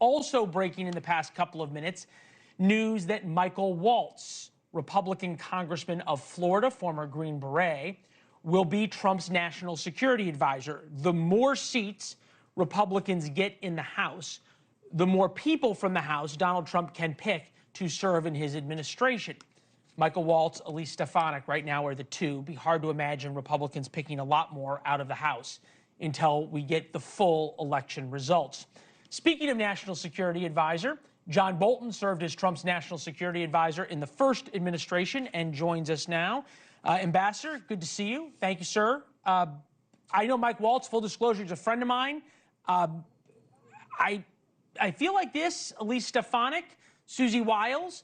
Also breaking in the past couple of minutes, news that Michael Waltz, Republican congressman of Florida, former Green Beret, will be Trump's national security advisor. The more seats Republicans get in the House, the more people from the House Donald Trump can pick to serve in his administration. Michael Waltz, Elise Stefanik right now are the two. Be hard to imagine Republicans picking a lot more out of the House until we get the full election results. Speaking of national security advisor, John Bolton served as Trump's national security advisor in the first administration and joins us now. Ambassador, good to see you. Thank you, sir. I know Mike Waltz, full disclosure, is a friend of mine. I feel like this, Elise Stefanik, Susie Wiles,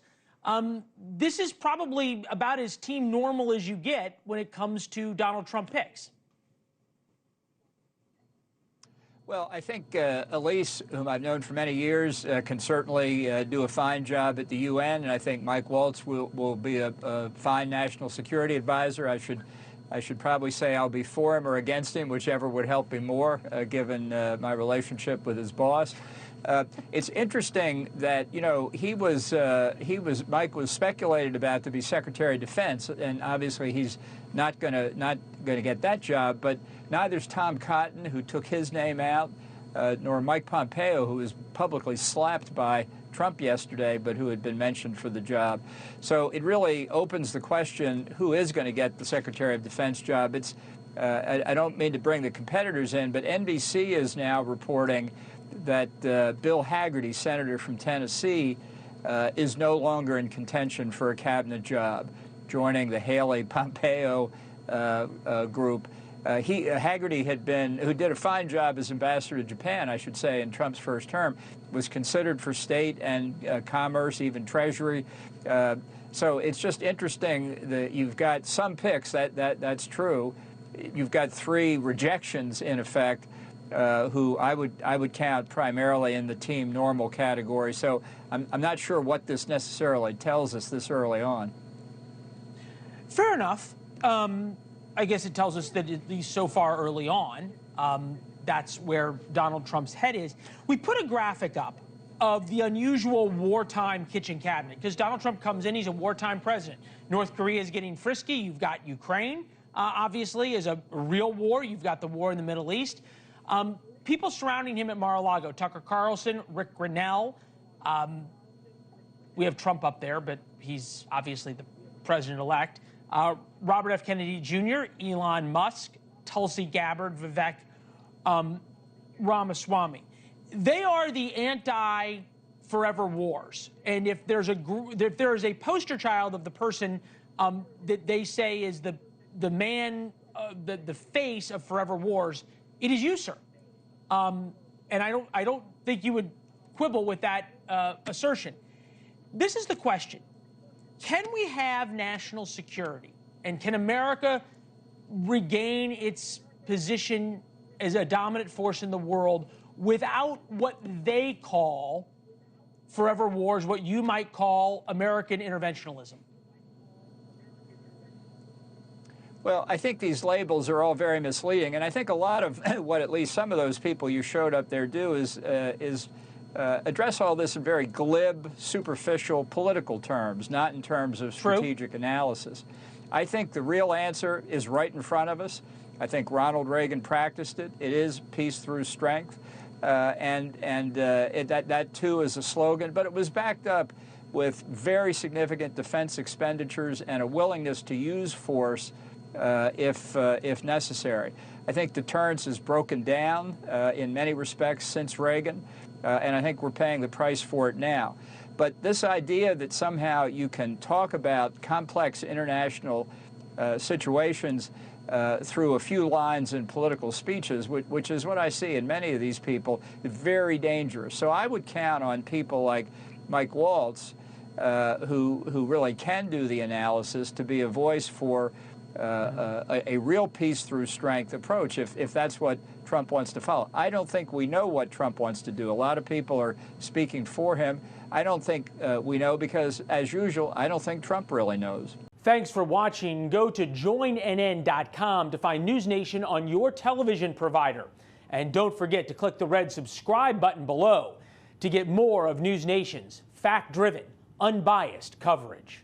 this is probably about as team normal as you get when it comes to Donald Trump picks. Well, I think Elise, whom I've known for many years, can certainly do a fine job at the UN, and I think Mike Waltz will be a fine national security advisor. I should probably say I'll be for him or against him, whichever would help me more, given my relationship with his boss. It's interesting that, you know, Mike was speculated about to be Secretary of Defense, and obviously he's not gonna get that job. But neither's Tom Cotton, who took his name out, nor Mike Pompeo, who was publicly slapped by Trump yesterday, but who had been mentioned for the job. So it really opens the question: who is going to get the Secretary of Defense job? It's I don't mean to bring the competitors in, but NBC is now reporting that Bill Hagerty, senator from Tennessee, is no longer in contention for a cabinet job, joining the Haley-Pompeo group. Hagerty who did a fine job as ambassador to Japan, I should say, in Trump's first term, was considered for state and commerce, even Treasury. So it's just interesting that you've got some picks, that's true. You've got three rejections, in effect, who I would count primarily in the team normal category. So I'm not sure what this necessarily tells us this early on. Fair enough. I guess it tells us that at least so far early on, that's where Donald Trump's head is. We put a graphic up of the unusual wartime kitchen cabinet, because Donald Trump comes in, he's a wartime president. North Korea is getting frisky. You've got Ukraine, obviously, is a real war. You've got the war in the Middle East. People surrounding him at Mar-a-Lago: Tucker Carlson, Rick Grinnell. We have Trump up there, but he's obviously the president-elect. Robert F. Kennedy Jr., Elon Musk, Tulsi Gabbard, Vivek Ramaswamy. They are the anti-forever wars. And if there is a poster child of the person that they say is the man, the face of forever wars, it is you, sir. And I don't think you would quibble with that assertion. This is the question. Can we have national security, and can America regain its position as a dominant force in the world without what they call forever wars, what you might call American interventionism? Well, I think these labels are all very misleading, and I think a lot of what at least some of those people you showed up there do is address all this in very glib, superficial political terms, not in terms of strategic analysis. I think the real answer is right in front of us. I think Ronald Reagan practiced it. It is peace through strength, that too is a slogan, but it was backed up with very significant defense expenditures and a willingness to use force if necessary. I think deterrence has broken down in many respects since Reagan, and I think we're paying the price for it now. But this idea that somehow you can talk about complex international situations through a few lines in political speeches, which is what I see in many of these people, is very dangerous. So I would count on people like Mike Waltz, who really can do the analysis, to be a voice for a real peace through strength approach, if that's what Trump wants to follow. I don't think we know what Trump wants to do. A lot of people are speaking for him. I don't think we know because, as usual, I don't think Trump really knows. Thanks for watching. Go to joinnn.com to find NewsNation on your television provider. And don't forget to click the red subscribe button below to get more of NewsNation's fact-driven, unbiased coverage.